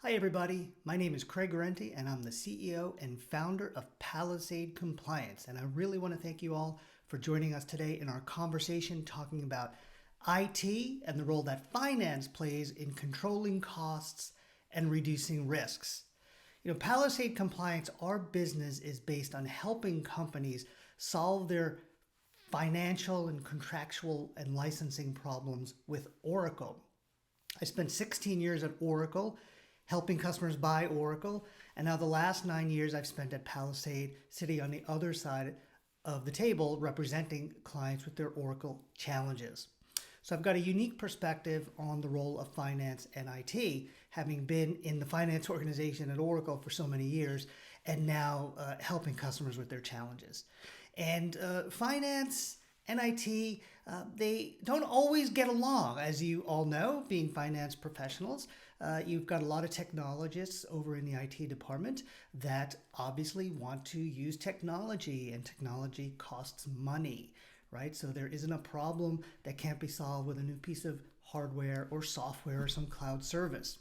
Hi, everybody. My name is Craig Guarente, and I'm the CEO and founder of Palisade Compliance. And I really want to thank you all for joining us today in our conversation talking about IT and the role that finance plays in controlling costs and reducing risks. Palisade Compliance, our business is based on helping companies solve their financial and contractual and licensing problems with Oracle. I spent 16 years at Oracle helping customers buy Oracle. And now the last 9 years I've spent at Palisade, sitting on the other side of the table representing clients with their Oracle challenges. So I've got a unique perspective on the role of finance and IT, having been in the finance organization at Oracle for so many years and now helping customers with their challenges. And finance and IT, they don't always get along, as you all know, being finance professionals. You've got a lot of technologists over in the IT department that obviously want to use technology, and technology costs money, right? So there isn't a problem that can't be solved with a new piece of hardware or software or some cloud service.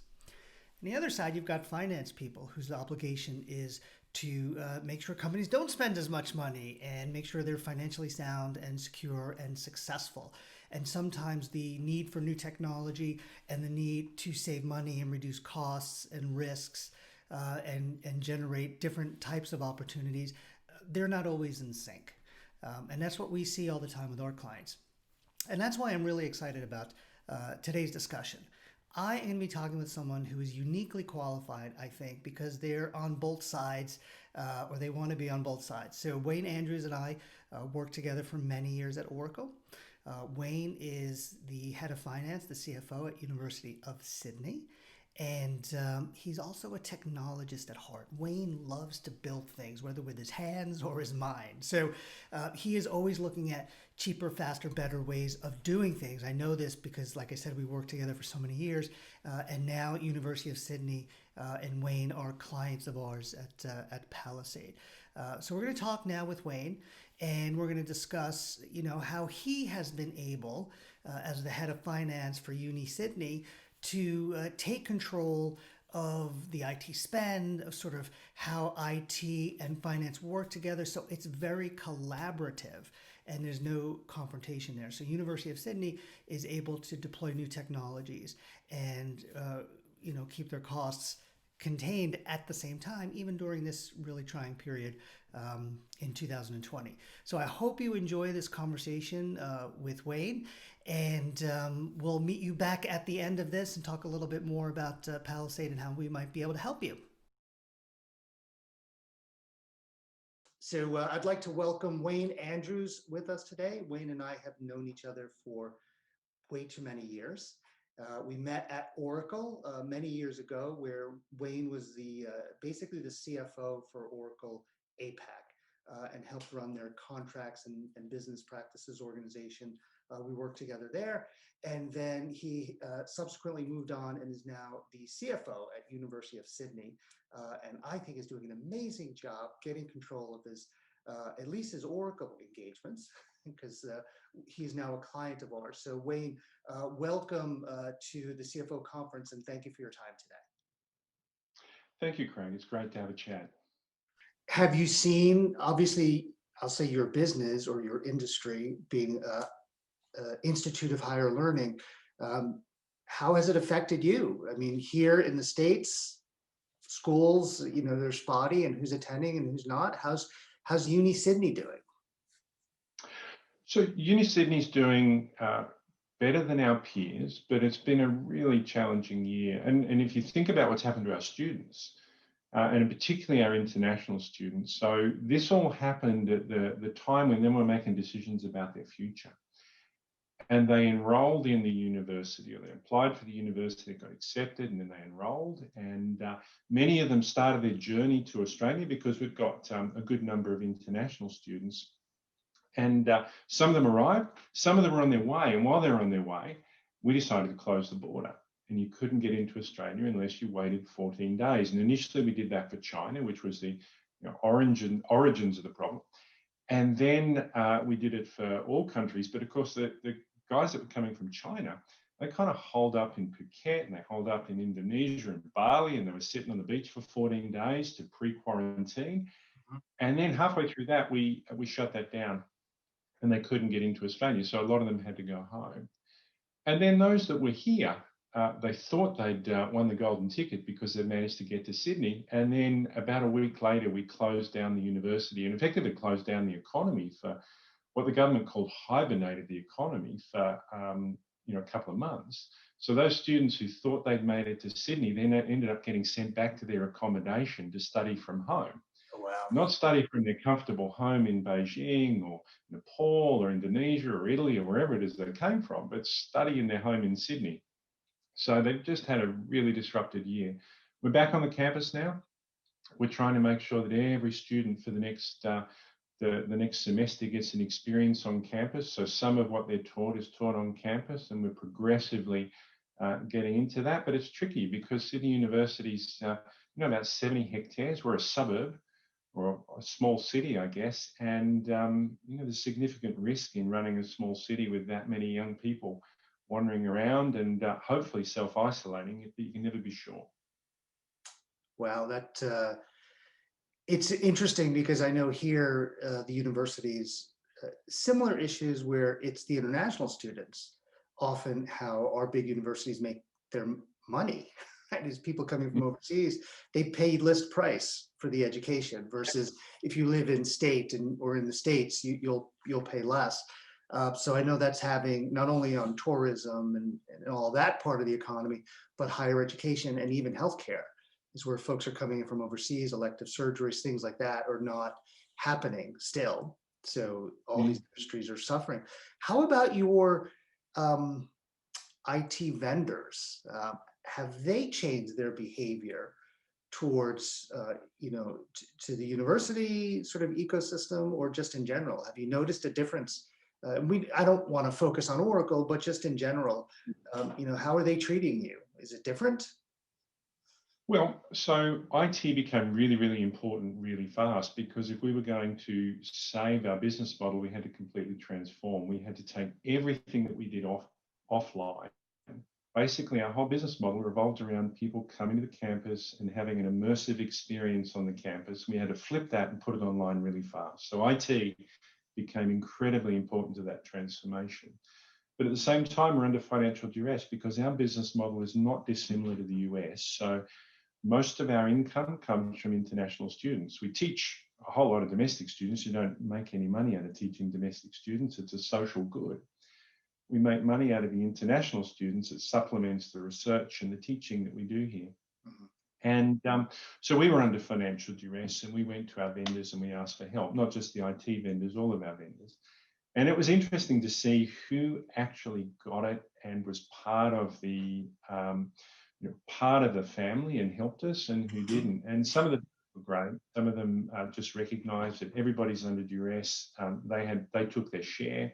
On the other side, you've got finance people whose obligation is to make sure companies don't spend as much money and make sure they're financially sound and secure and successful. And sometimes the need for new technology and the need to save money and reduce costs and risks and generate different types of opportunities, they're not always in sync. And that's what we see all the time with our clients. And that's why I'm really excited about today's discussion. I am going to be talking with someone who is uniquely qualified, I think, because they're on both sides, or they want to be on both sides. So Wayne Andrews and I worked together for many years at Oracle. Wayne is the head of finance, the CFO at University of Sydney. And he's also a technologist at heart. Wayne loves to build things, whether with his hands or his mind. So he is always looking at cheaper, faster, better ways of doing things. I know this because, like I said, we worked together for so many years. And now University of Sydney and Wayne are clients of ours at Palisade. So we're going to talk now with Wayne, and we're going to discuss, how he has been able, as the head of finance for Uni Sydney, to take control of the IT spend, of sort of how IT and finance work together. So it's very collaborative and there's no confrontation there. So University of Sydney is able to deploy new technologies and keep their costs contained at the same time, even during this really trying period in 2020. So I hope you enjoy this conversation with Wayne, and we'll meet you back at the end of this and talk a little bit more about Palisade and how we might be able to help you. So I'd like to welcome Wayne Andrews with us today. Wayne and I have known each other for way too many years. We met at Oracle many years ago, where Wayne was basically the CFO for Oracle APAC and helped run their contracts and business practices organization. We worked together there, and then he subsequently moved on and is now the CFO at University of Sydney, and I think is doing an amazing job getting control of his, at least his Oracle engagements, because he's now a client of ours. So Wayne, welcome to the CFO conference, and thank you for your time today. Thank you, Craig. It's great to have a chat. Have you seen, obviously, I'll say your business or your industry being Institute of Higher Learning, how has it affected you? I mean, here in the States, schools, they're spotty and who's attending and who's not. How's Uni Sydney doing? So Uni Sydney's doing better than our peers, but it's been a really challenging year. And if you think about what's happened to our students, and particularly our international students, so this all happened at the time when they were making decisions about their future. And they enrolled in the university, or they applied for the university, got accepted, and then they enrolled. And many of them started their journey to Australia because we've got a good number of international students. And some of them arrived, some of them were on their way. And while they were on their way, we decided to close the border. And you couldn't get into Australia unless you waited 14 days. And initially we did that for China, which was the origins of the problem. And then we did it for all countries. But of course, the guys that were coming from China, they kind of holed up in Phuket and they holed up in Indonesia and Bali, and they were sitting on the beach for 14 days to pre-quarantine. And then halfway through that, we shut that down and they couldn't get into Australia. So a lot of them had to go home. And then those that were here, they thought they'd won the golden ticket because they managed to get to Sydney. And then about a week later, we closed down the university and effectively closed down the economy for what the government called hibernated the economy for a couple of months. So those students who thought they'd made it to Sydney then ended up getting sent back to their accommodation to study from home. Wow. Not study from their comfortable home in Beijing or Nepal or Indonesia or Italy or wherever it is they came from, but study in their home in Sydney. So they've just had a really disrupted year. We're back on the campus now. We're trying to make sure that every student for the next semester gets an experience on campus. So some of what they're taught is taught on campus, and we're progressively getting into that. But it's tricky because Sydney University's about 70 hectares. We're a suburb or a small city, I guess. And there's significant risk in running a small city with that many young people wandering around and hopefully self-isolating, but you can never be sure. Wow, it's interesting because I know here the universities, similar issues where it's the international students, often how our big universities make their money. Right? Is people coming from overseas, they pay list price for the education versus if you live in state or in the States, you'll pay less. So I know that's having not only on tourism and all that part of the economy, but higher education and even healthcare is where folks are coming in from overseas, elective surgeries, things like that are not happening still. So all these industries are suffering. How about your IT vendors? Have they changed their behavior towards, to the university sort of ecosystem or just in general? Have you noticed a difference? I don't want to focus on Oracle, but just in general, how are they treating you? Is it different? Well, so IT became really, really important really fast because if we were going to save our business model, we had to completely transform. We had to take everything that we did offline. Basically, our whole business model revolved around people coming to the campus and having an immersive experience on the campus. We had to flip that and put it online really fast. So IT became incredibly important to that transformation. But at the same time, we're under financial duress because our business model is not dissimilar to the US. So most of our income comes from international students. We teach a whole lot of domestic students. You don't make any money out of teaching domestic students. It's a social good. We make money out of the international students. It supplements the research and the teaching that we do here. And so we were under financial duress and we went to our vendors and we asked for help, not just the IT vendors, all of our vendors. And it was interesting to see who actually got it and was part of the family and helped us and who didn't. And some of them were great. Some of them just recognized that everybody's under duress. They took their share.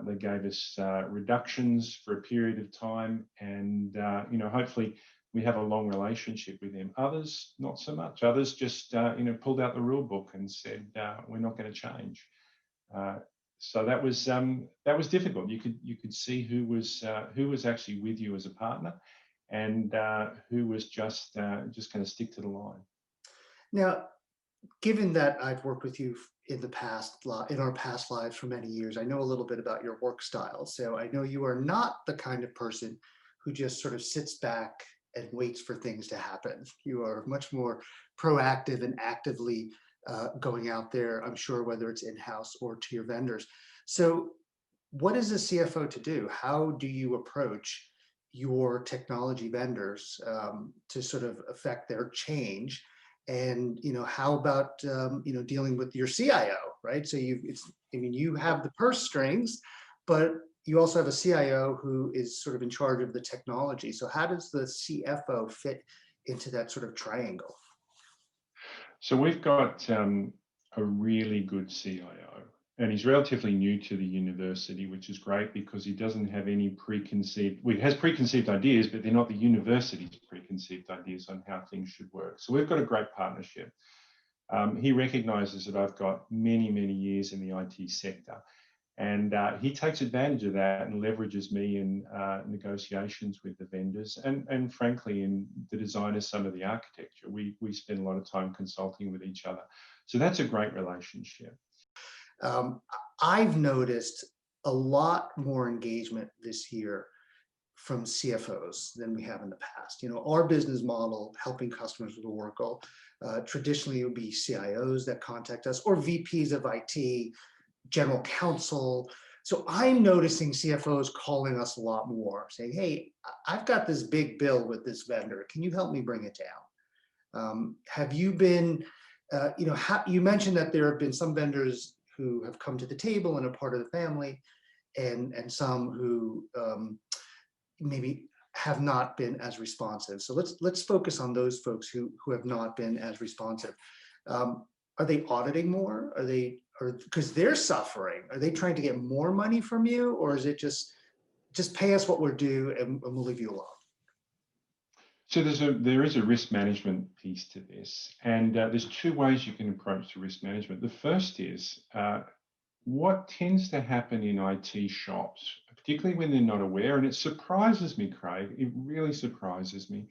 They gave us reductions for a period of time, and hopefully we have a long relationship with them. Others, not so much. Others just pulled out the rule book and said we're not going to change. So that was difficult. You could see who was actually with you as a partner, and who was just going to stick to the line. Now, given that I've worked with you in our past lives for many years, I know a little bit about your work style. So I know you are not the kind of person who just sort of sits back and waits for things to happen. You are much more proactive and actively going out there, I'm sure, whether it's in-house or to your vendors. So what is a CFO to do? How do you approach your technology vendors to sort of affect their change? And how about dealing with your CIO, right? So you have the purse strings, but you also have a CIO who is sort of in charge of the technology. So how does the CFO fit into that sort of triangle? So we've got a really good CIO, and he's relatively new to the university, which is great because he doesn't have any he has preconceived ideas, but they're not the university's preconceived ideas on how things should work. So we've got a great partnership. He recognizes that I've got many, many years in the IT sector. And he takes advantage of that and leverages me in negotiations with the vendors and frankly, in the design of some of the architecture. We spend a lot of time consulting with each other. So that's a great relationship. I've noticed a lot more engagement this year from CFOs than we have in the past. Our business model, helping customers with Oracle, traditionally it would be CIOs that contact us or VPs of IT, general counsel. So I'm noticing CFOs calling us a lot more, saying, hey, I've got this big bill with this vendor. Can you help me bring it down? Have you been, you mentioned that there have been some vendors who have come to the table and are part of the family, and some who maybe have not been as responsive. So let's focus on those folks who have not been as responsive. Are they auditing more? Because they're suffering, are they trying to get more money from you, or is it just pay us what we're due and we'll leave you alone? So there is a risk management piece to this, and there's two ways you can approach the risk management. The first is what tends to happen in IT shops, particularly when they're not aware, and it surprises me, Craig, it really surprises me,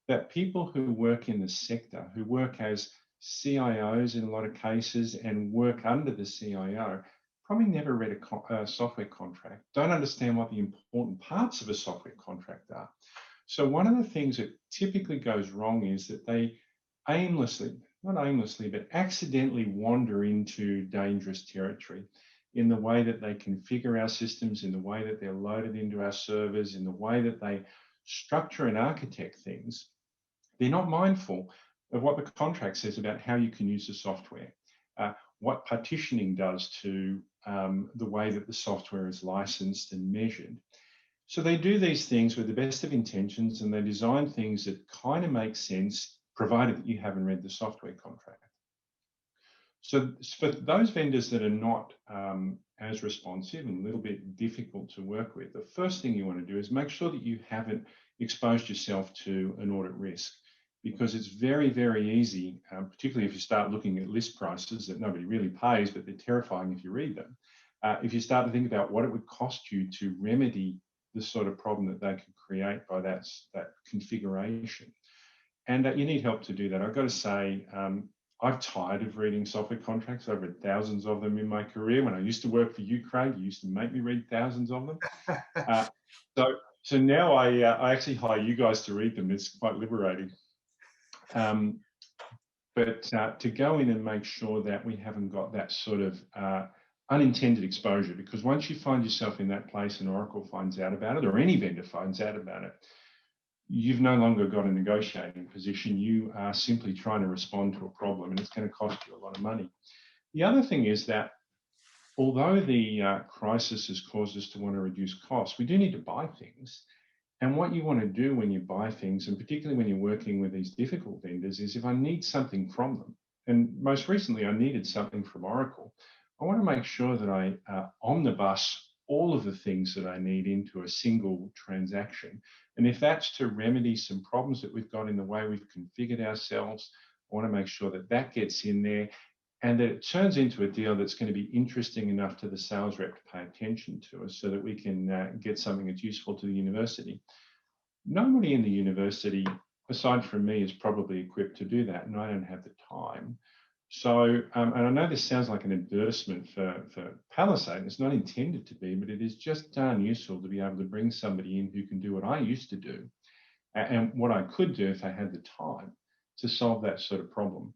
that people who work in the sector, who work as CIOs in a lot of cases and work under the CIO, probably never read a software contract, don't understand what the important parts of a software contract are. So one of the things that typically goes wrong is that they not aimlessly, but accidentally wander into dangerous territory in the way that they configure our systems, in the way that they're loaded into our servers, in the way that they structure and architect things. They're not mindful of what the contract says about how you can use the software, what partitioning does to the way that the software is licensed and measured. So they do these things with the best of intentions, and they design things that kind of make sense, provided that you haven't read the software contract. So for those vendors that are not as responsive and a little bit difficult to work with, the first thing you want to do is make sure that you haven't exposed yourself to an audit risk, because it's very, very easy, particularly if you start looking at list prices that nobody really pays, but they're terrifying if you read them. If you start to think about what it would cost you to remedy the sort of problem that they could create by that configuration. And you need help to do that. I've got to say, I've tired of reading software contracts. I've read thousands of them in my career. When I used to work for you, Craig, you used to make me read thousands of them. So now I actually hire you guys to read them. It's quite liberating. But to go in and make sure that we haven't got that sort of unintended exposure, because once you find yourself in that place and Oracle finds out about it, or any vendor finds out about it, you've no longer got a negotiating position. You are simply trying to respond to a problem, and it's going to cost you a lot of money. The other thing is that although the crisis has caused us to want to reduce costs, we do need to buy things. And what you want to do when you buy things, and particularly when you're working with these difficult vendors, is if I need something from them, and most recently I needed something from Oracle, I want to make sure that I omnibus all of the things that I need into a single transaction. And if that's to remedy some problems that we've got in the way we've configured ourselves, I want to make sure that that gets in there and that it turns into a deal that's going to be interesting enough to the sales rep to pay attention to us so that we can get something that's useful to the university. Nobody in the university, aside from me, is probably equipped to do that, and I don't have the time. So, and I know this sounds like an advertisement for Palisade. It's not intended to be, but it is just darn useful to be able to bring somebody in who can do what I used to do and what I could do if I had the time to solve that sort of problem.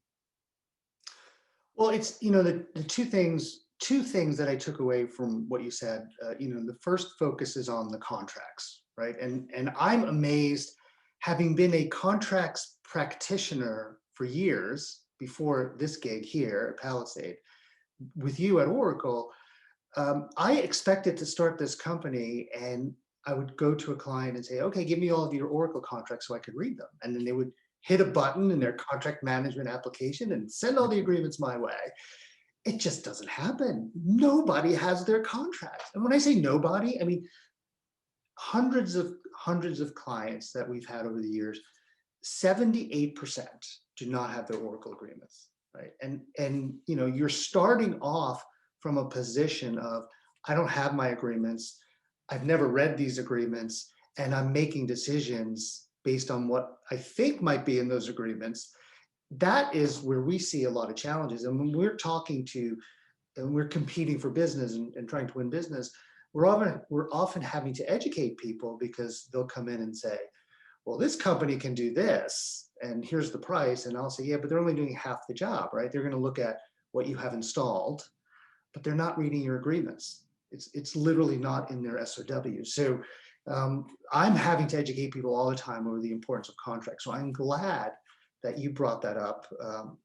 Well, it's, the two things that I took away from what you said, the first focus is on the contracts, right? And I'm amazed, having been a contracts practitioner for years before this gig here at Palisade, with you at Oracle, I expected to start this company and I would go to a client and say, okay, give me all of your Oracle contracts so I could read them. And then they would hit a button in their contract management application and send all the agreements my way. It just doesn't happen. Nobody has their contracts. And when I say nobody, I mean hundreds of clients that we've had over the years, 78% do not have their Oracle agreements, right? And you're starting off from a position of, I don't have my agreements. I've never read these agreements, and I'm making decisions based on what I think might be in those agreements. That is where we see a lot of challenges. And when we're talking to, and we're competing for business and trying to win business, we're often having to educate people, because they'll come in and say, well, this company can do this, and here's the price. And I'll say, yeah, but they're only doing half the job, right? They're going to look at what you have installed, but they're not reading your agreements. It's literally not in their SOW. So I'm having to educate people all the time over the importance of contracts. So I'm glad that you brought that up,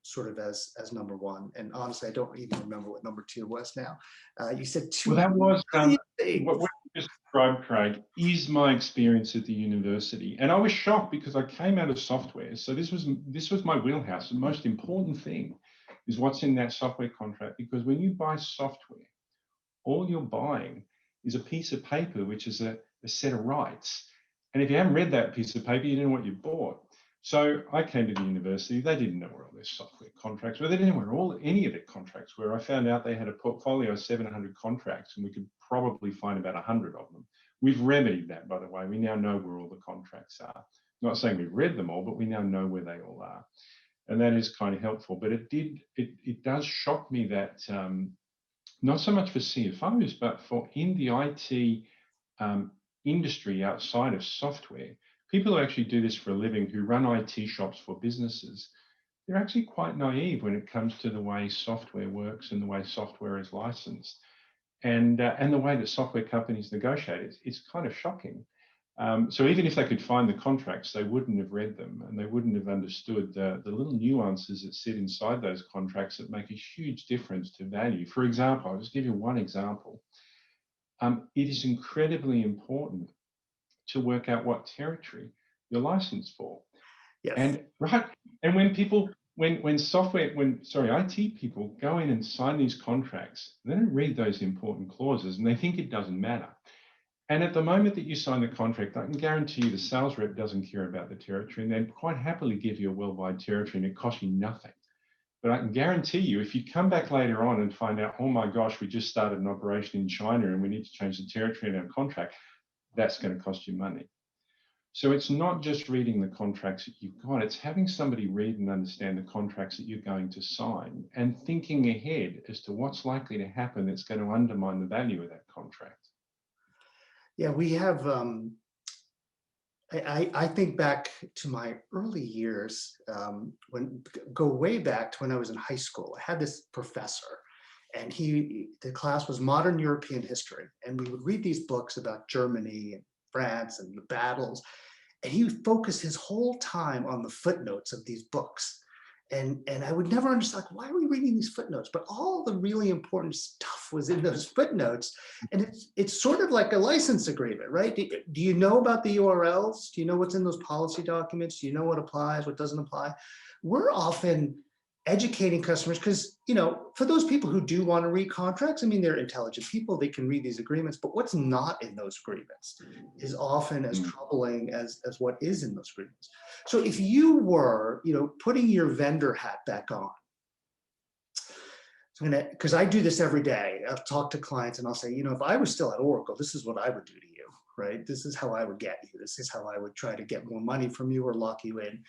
sort of as number one. And honestly, I don't even remember what number two was now. You said two. Well, that was what you just described, Craig, is my experience at the university, and I was shocked because I came out of software. So this was my wheelhouse. The most important thing is what's in that software contract, because when you buy software, all you're buying is a piece of paper, which is a set of rights. And if you haven't read that piece of paper, you don't know what you bought. So I came to the university. They didn't know where all their software contracts were. They didn't know where any of their contracts were. I found out they had a portfolio of 700 contracts, and we could probably find about 100 of them. We've remedied that, by the way. We now know where all the contracts are. Not saying we've read them all, but we now know where they all are. And that is kind of helpful. But it does shock me that not so much for CFOs, but for in the IT industry outside of software, people who actually do this for a living, who run IT shops for businesses, they're actually quite naive when it comes to the way software works and the way software is licensed, and the way that software companies negotiate. It's kind of shocking. So even if they could find the contracts, they wouldn't have read them, and they wouldn't have understood the little nuances that sit inside those contracts that make a huge difference to value. For example, I'll just give you one example. It is incredibly important to work out what territory you're licensed for. Yes. And when IT people go in and sign these contracts, they don't read those important clauses, and they think it doesn't matter. And at the moment that you sign the contract, I can guarantee you the sales rep doesn't care about the territory, and they'd quite happily give you a worldwide territory and it costs you nothing. But I can guarantee you, if you come back later on and find out, oh my gosh, we just started an operation in China and we need to change the territory in our contract, that's going to cost you money. So it's not just reading the contracts that you've got, it's having somebody read and understand the contracts that you're going to sign and thinking ahead as to what's likely to happen that's going to undermine the value of that contract. Yeah, we have, I think back to my early years, go way back to when I was in high school. I had this professor, and the class was modern European history. And we would read these books about Germany and France and the battles. And he would focus his whole time on the footnotes of these books. And I would never understand, like, why are we reading these footnotes? But all the really important stuff was in those footnotes. And it's sort of like a license agreement, right? Do you know about the URLs? Do you know what's in those policy documents? Do you know what applies, what doesn't apply? We're often educating customers because, for those people who do want to read contracts, I mean, they're intelligent people, they can read these agreements, but what's not in those agreements is often as troubling as what is in those agreements. So if you were, putting your vendor hat back on, because I do this every day, I'll talk to clients and I'll say, if I was still at Oracle, this is what I would do to you, right? This is how I would get you. This is how I would try to get more money from you or lock you in.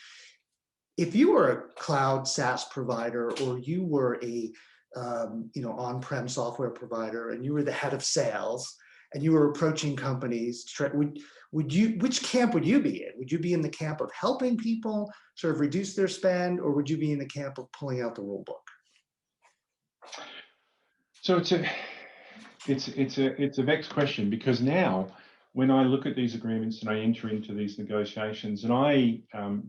If you were a cloud SaaS provider, or you were a on-prem software provider, and you were the head of sales, and you were approaching companies, which camp would you be in? Would you be in the camp of helping people sort of reduce their spend, or would you be in the camp of pulling out the rule book? So it's a vexed question, because now, when I look at these agreements and I enter into these negotiations, and I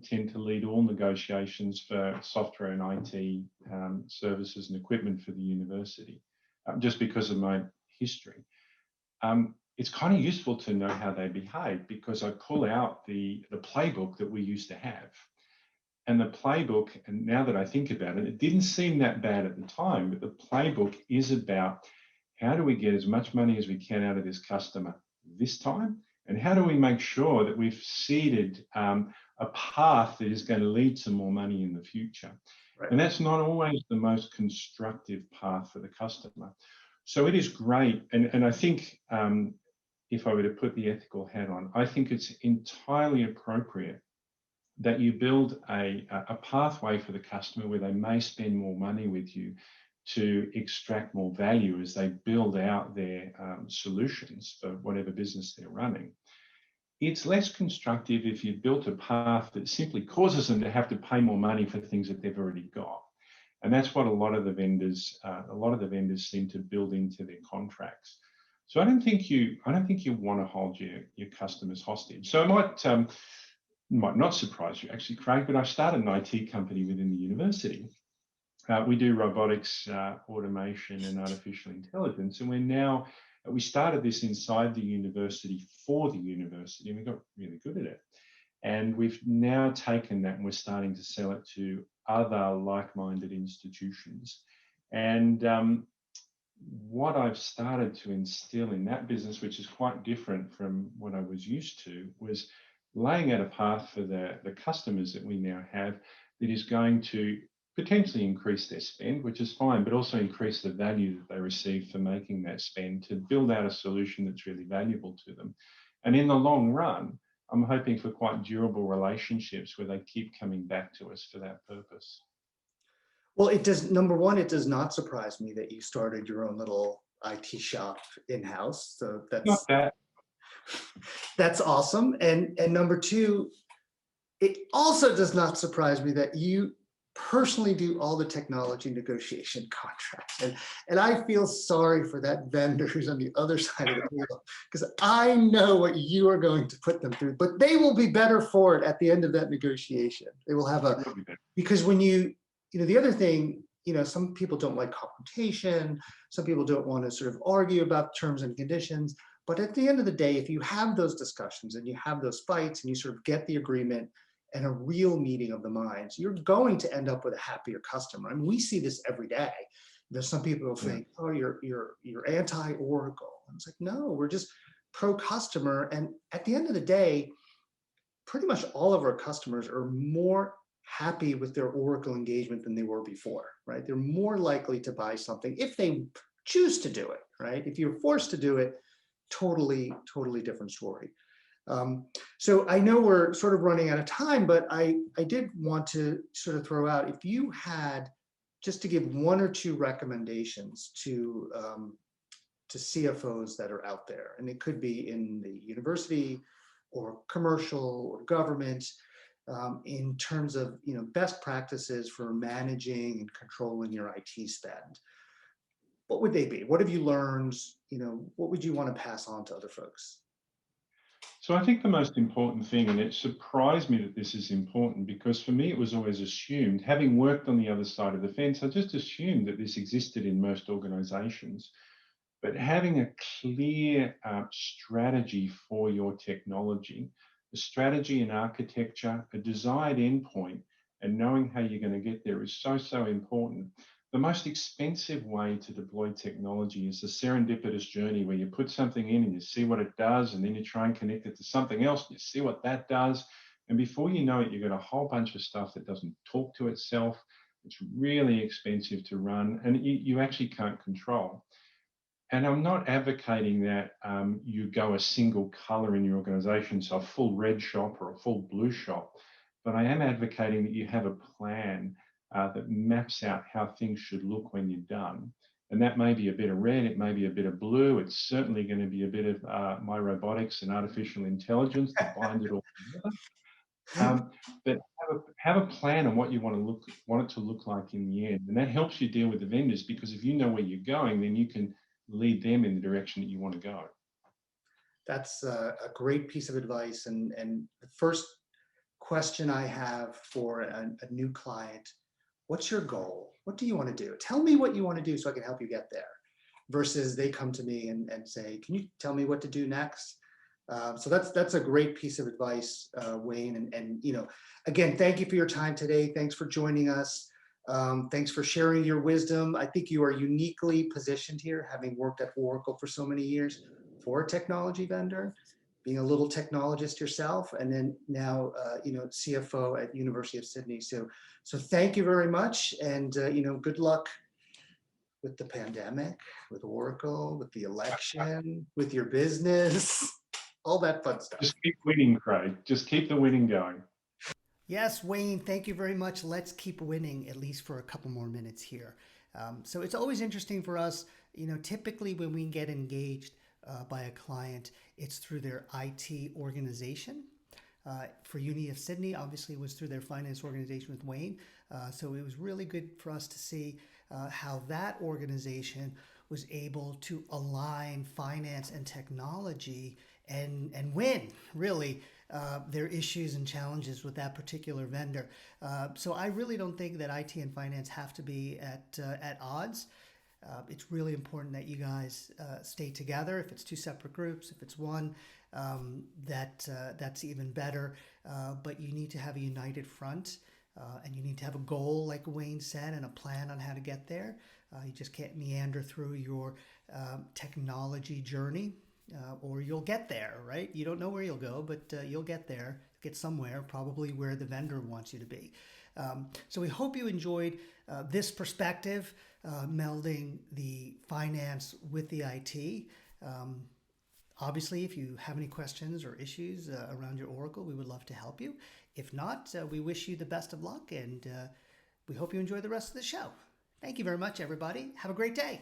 tend to lead all negotiations for software and IT services and equipment for the university, just because of my history, it's kind of useful to know how they behave, because I pull out the playbook that we used to have. And the playbook, and now that I think about it, it didn't seem that bad at the time, but the playbook is about how do we get as much money as we can out of this customer this time, and how do we make sure that we've seeded a path that is going to lead to more money in the future. Right. And that's not always the most constructive path for the customer. So it is great. And I think if I were to put the ethical hat on, I think it's entirely appropriate that you build a pathway for the customer where they may spend more money with you to extract more value as they build out their solutions for whatever business they're running. It's less constructive if you've built a path that simply causes them to have to pay more money for things that they've already got. And that's what a lot of the vendors seem to build into their contracts. So I don't think you want to hold your customers hostage. So it might not surprise you actually, Craig, but I started an IT company within the university. We do robotics, automation, and artificial intelligence, and we started this inside the university for the university, and we got really good at it. And we've now taken that and we're starting to sell it to other like-minded institutions. And what I've started to instill in that business, which is quite different from what I was used to, was laying out a path for the customers that we now have that is going to potentially increase their spend, which is fine, but also increase the value that they receive for making that spend, to build out a solution that's really valuable to them. And in the long run, I'm hoping for quite durable relationships where they keep coming back to us for that purpose. Well, number one, it does not surprise me that you started your own little IT shop in-house. So that's awesome. And number two, it also does not surprise me that you personally do all the technology negotiation contracts. And I feel sorry for that vendor who's on the other side of the table, because I know what you are going to put them through, but they will be better for it at the end of that negotiation. They will have because when the other thing, some people don't like confrontation. Some people don't want to sort of argue about terms and conditions. But at the end of the day, if you have those discussions and you have those fights and you sort of get the agreement and a real meeting of the minds, you're going to end up with a happier customer. I mean, we see this every day. There's some people who think, oh, you're anti-Oracle. And it's like, no, we're just pro-customer. And at the end of the day, pretty much all of our customers are more happy with their Oracle engagement than they were before, right? They're more likely to buy something if they choose to do it, right? If you're forced to do it, totally different story. So I know we're sort of running out of time, but I did want to sort of throw out, if you had just to give one or two recommendations to CFOs that are out there, and it could be in the university or commercial or government, in terms of best practices for managing and controlling your IT spend, what would they be? What have you learned? What would you want to pass on to other folks? So I think the most important thing, and it surprised me that this is important, because for me it was always assumed, having worked on the other side of the fence, I just assumed that this existed in most organizations. But having a clear strategy for your technology, a strategy and architecture, a desired endpoint, and knowing how you're going to get there is so important. The most expensive way to deploy technology is the serendipitous journey where you put something in and you see what it does, and then you try and connect it to something else and you see what that does. And before you know it, you've got a whole bunch of stuff that doesn't talk to itself. It's really expensive to run, and you actually can't control. And I'm not advocating that you go a single color in your organization, so a full red shop or a full blue shop, but I am advocating that you have a plan that maps out how things should look when you're done. And that may be a bit of red, it may be a bit of blue, it's certainly going to be a bit of my robotics and artificial intelligence to bind it all together. But have a plan on what you want it to look like in the end. And that helps you deal with the vendors, because if you know where you're going, then you can lead them in the direction that you want to go. That's a great piece of advice. And the first question I have for a new client, what's your goal? What do you want to do? Tell me what you want to do so I can help you get there. Versus they come to me and say, can you tell me what to do next? So that's a great piece of advice, Wayne. And again, thank you for your time today. Thanks for joining us. Thanks for sharing your wisdom. I think you are uniquely positioned here, having worked at Oracle for so many years, for a technology vendor, being a little technologist yourself, and then now CFO at University of Sydney. So thank you very much, and good luck with the pandemic, with Oracle, with the election, with your business, all that fun stuff. Just keep winning, Craig. Just keep the winning going. Yes, Wayne, thank you very much. Let's keep winning at least for a couple more minutes here. So it's always interesting for us, typically when we get engaged by a client, it's through their IT organization. For Uni of Sydney, obviously, it was through their finance organization with Wayne. So it was really good for us to see how that organization was able to align finance and technology and win, really, their issues and challenges with that particular vendor. So I really don't think that IT and finance have to be at odds. It's really important that you guys stay together. If it's two separate groups, if it's one, that's even better. But you need to have a united front, and you need to have a goal, like Wayne said, and a plan on how to get there. You just can't meander through your technology journey, or you'll get there, right? You don't know where you'll go, but you'll get there, get somewhere, probably where the vendor wants you to be. So we hope you enjoyed this perspective, melding the finance with the IT. Obviously, if you have any questions or issues around your Oracle, we would love to help you. If not, we wish you the best of luck, and we hope you enjoy the rest of the show. Thank you very much, everybody. Have a great day.